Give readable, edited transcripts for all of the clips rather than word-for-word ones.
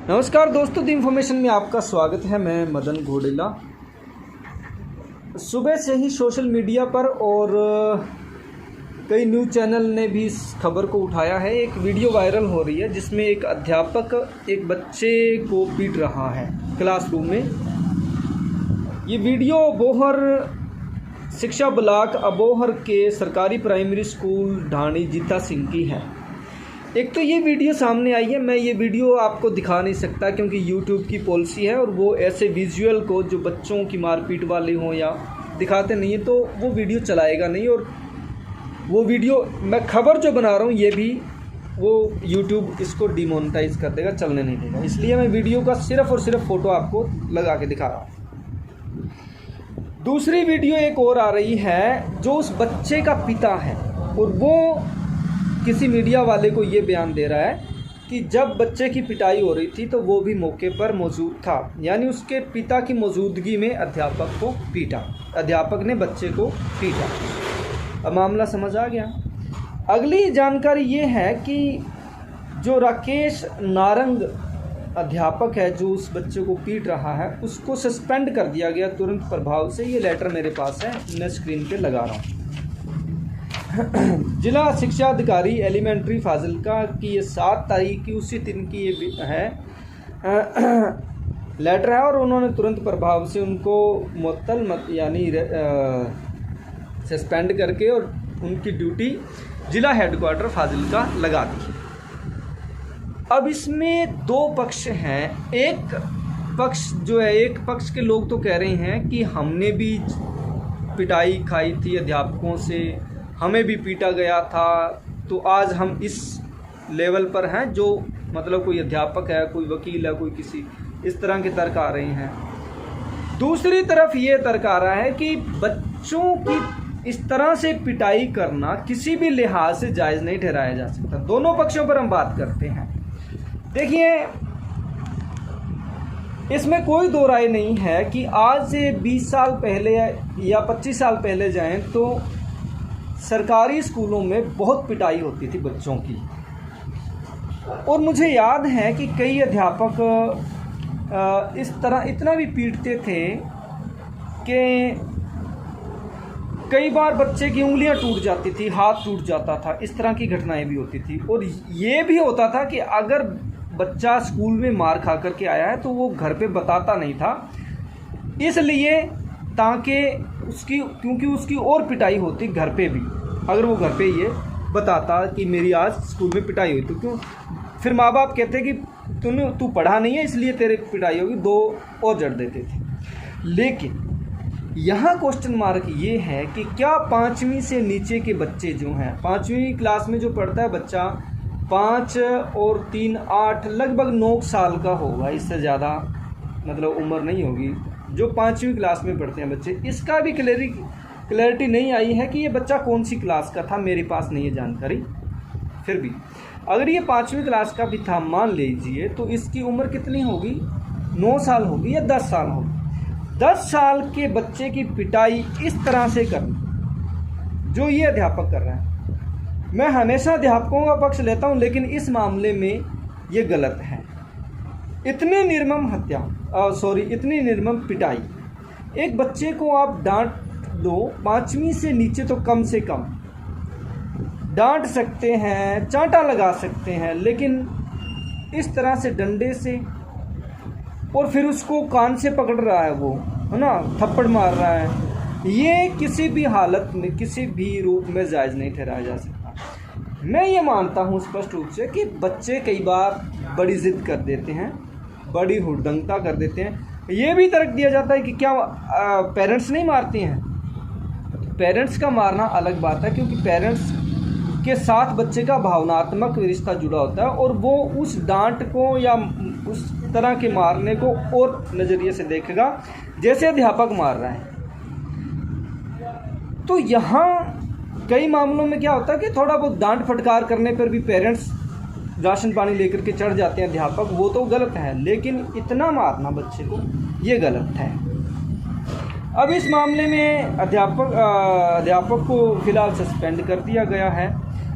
नमस्कार दोस्तों, the information में आपका स्वागत है। मैं मदन घोडेला। सुबह से ही सोशल मीडिया पर और कई न्यूज़ चैनल ने भी इस खबर को उठाया है। एक वीडियो वायरल हो रही है जिसमें एक अध्यापक एक बच्चे को पीट रहा है क्लासरूम में। ये वीडियो अबोहर शिक्षा ब्लॉक अबोहर के सरकारी प्राइमरी स्कूल ढाणी जीता सिंह की है। एक तो ये वीडियो सामने आई है, मैं ये वीडियो आपको दिखा नहीं सकता क्योंकि यूट्यूब की पॉलिसी है और वो ऐसे विजुअल को जो बच्चों की मारपीट वाले हों या दिखाते नहीं है तो वो वीडियो चलाएगा नहीं। और वो वीडियो मैं खबर जो बना रहा हूँ ये भी वो यूट्यूब इसको डिमोनेटाइज कर देगा, चलने नहीं देगा। इसलिए मैं वीडियो का सिर्फ़ और सिर्फ फ़ोटो आपको लगा के दिखा रहा हूँ। दूसरी वीडियो एक और आ रही है जो उस बच्चे का पिता है और वो किसी मीडिया वाले को ये बयान दे रहा है कि जब बच्चे की पिटाई हो रही थी तो वो भी मौके पर मौजूद था, यानी उसके पिता की मौजूदगी में अध्यापक को पीटा, अध्यापक ने बच्चे को पीटा। अब मामला समझ आ गया। अगली जानकारी ये है कि जो राकेश नारंग अध्यापक है जो उस बच्चे को पीट रहा है उसको सस्पेंड कर दिया गया तुरंत प्रभाव से। ये लेटर मेरे पास है, मैं स्क्रीन पे लगा रहा हूँ। जिला शिक्षा अधिकारी एलिमेंट्री फाजिलका की ये 7 तारीख की उसी दिन की ये है लेटर है और उन्होंने तुरंत प्रभाव से उनको मुअत्तल यानी सस्पेंड करके और उनकी ड्यूटी जिला हेडक्वार्टर फाजिलका लगा दी। अब इसमें 2 पक्ष हैं। एक पक्ष जो है, एक पक्ष के लोग तो कह रहे हैं कि हमने भी पिटाई खाई थी अध्यापकों से, हमें भी पीटा गया था, तो आज हम इस लेवल पर हैं जो मतलब कोई अध्यापक है, कोई वकील है, कोई किसी, इस तरह के तर्क आ रहे हैं। दूसरी तरफ ये तर्क आ रहा है कि बच्चों की इस तरह से पिटाई करना किसी भी लिहाज से जायज़ नहीं ठहराया जा सकता। दोनों पक्षों पर हम बात करते हैं। देखिए, इसमें कोई दो राय नहीं है कि आज से 20 साल पहले या 25 साल पहले जाएं तो सरकारी स्कूलों में बहुत पिटाई होती थी बच्चों की। और मुझे याद है कि कई अध्यापक इस तरह इतना भी पीटते थे कि कई बार बच्चे की उंगलियां टूट जाती थी, हाथ टूट जाता था, इस तरह की घटनाएं भी होती थी। और ये भी होता था कि अगर बच्चा स्कूल में मार खा करके आया है तो वो घर पे बताता नहीं था, इसलिए ताकि उसकी, क्योंकि उसकी और पिटाई होती घर पे भी। अगर वो घर पे ये बताता कि मेरी आज स्कूल में पिटाई हुई, तो क्यों फिर माँ बाप कहते कि तू पढ़ा नहीं है इसलिए तेरे पिटाई होगी, 2 और जड़ देते थे। लेकिन यहाँ क्वेश्चन मार्क ये है कि क्या 5वीं से नीचे के बच्चे जो हैं, 5वीं क्लास में जो पढ़ता है बच्चा, 5 और 3 8 लगभग 9 साल का होगा, इससे ज़्यादा मतलब उम्र नहीं होगी, जो 5वीं क्लास में पढ़ते हैं बच्चे, इसका भी क्लैरिटी नहीं आई है कि ये बच्चा कौन सी क्लास का था, मेरे पास नहीं है जानकारी। फिर भी अगर ये 5वीं क्लास का भी था मान लीजिए, तो इसकी उम्र कितनी होगी, 9 साल होगी या 10 साल होगी। 10 साल के बच्चे की पिटाई इस तरह से करना जो ये अध्यापक कर रहा है, मैं हमेशा अध्यापकों का पक्ष लेता हूँ, लेकिन इस मामले में ये गलत है। इतनी निर्मम इतनी निर्मम पिटाई, एक बच्चे को आप डांट दो, 5वीं से नीचे तो कम से कम डांट सकते हैं, चांटा लगा सकते हैं, लेकिन इस तरह से डंडे से, और फिर उसको कान से पकड़ रहा है वो, है ना, थप्पड़ मार रहा है, ये किसी भी हालत में किसी भी रूप में जायज़ नहीं ठहराया जा सकता। मैं ये मानता हूँ स्पष्ट रूप से कि बच्चे कई बार बड़ी ज़िद कर देते हैं, बड़ी हुड़दंगता कर देते हैं। ये भी तर्क दिया जाता है कि क्या पेरेंट्स नहीं मारते हैं। पेरेंट्स का मारना अलग बात है, क्योंकि पेरेंट्स के साथ बच्चे का भावनात्मक रिश्ता जुड़ा होता है और वो उस डांट को या उस तरह के मारने को और नज़रिए से देखेगा जैसे अध्यापक मार रहा है। तो यहाँ कई मामलों में क्या होता है कि थोड़ा बहुत डांट फटकार करने पर भी पेरेंट्स राशन पानी लेकर के चढ़ जाते हैं अध्यापक, वो तो गलत है, लेकिन इतना मारना बच्चे को ये गलत है। अब इस मामले में अध्यापक को फिलहाल सस्पेंड कर दिया गया है।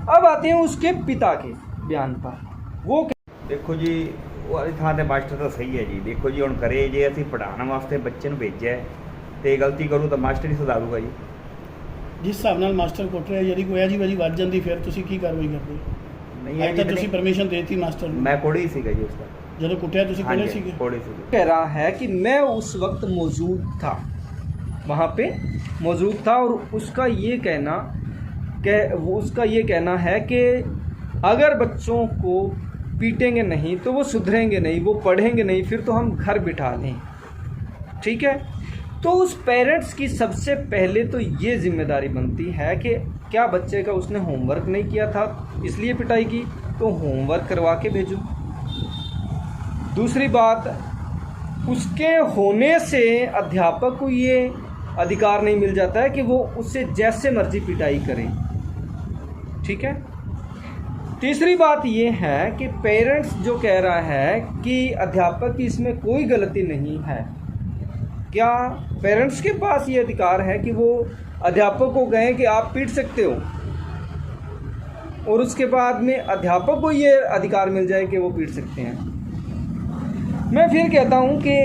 अब आते हैं उसके पिता के बयान पर। वो देखो जी, ਵਾਲੀ ਥਾਂ ਤੇ ਮਾਸਟਰ ਤਾਂ ਸਹੀ ਹੈ ਜੀ। ਦੇਖੋ ਜੀ ਹੁਣ ਕਰੇ ਜੇ ਅਸੀਂ ਪੜ੍ਹਾਉਣ ਵਾਸਤੇ ਬੱਚੇ ਨੂੰ ਭੇਜਿਆ ਤੇ ਗਲਤੀ ਕਰੂ ਤਾਂ ਮਾਸਟਰ ਹੀ ਸੁਧਾਰੂਗਾ ਜੀ। ਜਿਸ ਹਿਸਾਬ ਨਾਲ ਮਾਸਟਰ ਕੁੱਟ ਰਿਹਾ, ਜਿਹੜੀ ਕੋਈ ਜੀ ਵਾਰੀ ਵੱਜ ਜਾਂਦੀ ਫਿਰ ਤੁਸੀਂ ਕੀ ਕਾਰਵਾਈ ਕਰਦੇ? ਨਹੀਂ ਅੱਜ ਤਾਂ ਤੁਸੀਂ ਪਰਮਿਸ਼ਨ ਦੇਤੀ ਮਾਸਟਰ ਨੂੰ। ਮੈਂ ਕੋੜੀ ਸੀਗਾ जी उसका, ਜਦੋਂ ਕੁੱਟਿਆ ਤੁਸੀਂ ਕੋਲੇ ਸੀਗੇ? कोड़ी सीगे। कह रहा है कि मैं उस वक्त मौजूद था, वहाँ पे मौजूद था, और उसका ये कहना है कि अगर बच्चों को पीटेंगे नहीं तो वो सुधरेंगे नहीं, वो पढ़ेंगे नहीं, फिर तो हम घर बिठा लें। ठीक है, तो उस पेरेंट्स की सबसे पहले तो ये जिम्मेदारी बनती है कि क्या बच्चे का उसने होमवर्क नहीं किया था इसलिए पिटाई की, तो होमवर्क करवा के भेजो। दूसरी बात, उसके होने से अध्यापक को ये अधिकार नहीं मिल जाता है कि वो उससे जैसे मर्जी पिटाई करे। ठीक है, तीसरी बात ये है कि पेरेंट्स जो कह रहा है कि अध्यापक की इसमें कोई गलती नहीं है, क्या पेरेंट्स के पास ये अधिकार है कि वो अध्यापक को कहें कि आप पीट सकते हो, और उसके बाद में अध्यापक को ये अधिकार मिल जाए कि वो पीट सकते हैं? मैं फिर कहता हूँ कि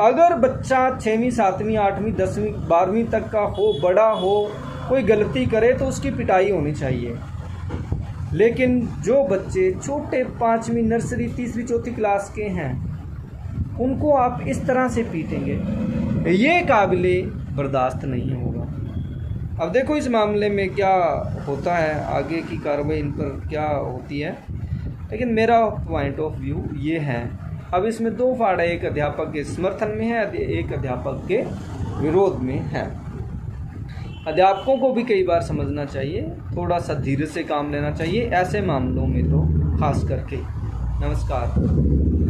अगर बच्चा 6वीं 7वीं 8वीं 10वीं 12वीं तक का हो, बड़ा हो, कोई गलती करे तो उसकी पिटाई होनी चाहिए। लेकिन जो बच्चे छोटे 5वीं नर्सरी 3वीं 4वीं क्लास के हैं, उनको आप इस तरह से पीटेंगे, ये काबिले बर्दाश्त नहीं होगा। अब देखो इस मामले में क्या होता है, आगे की कार्रवाई इन पर क्या होती है, लेकिन मेरा पॉइंट ऑफ व्यू ये है। अब इसमें दो फाड़ा, एक अध्यापक के समर्थन में है, एक अध्यापक के विरोध में है। अध्यापकों को भी कई बार समझना चाहिए, थोड़ा सा धीरे से काम लेना चाहिए ऐसे मामलों में तो खास करके। नमस्कार।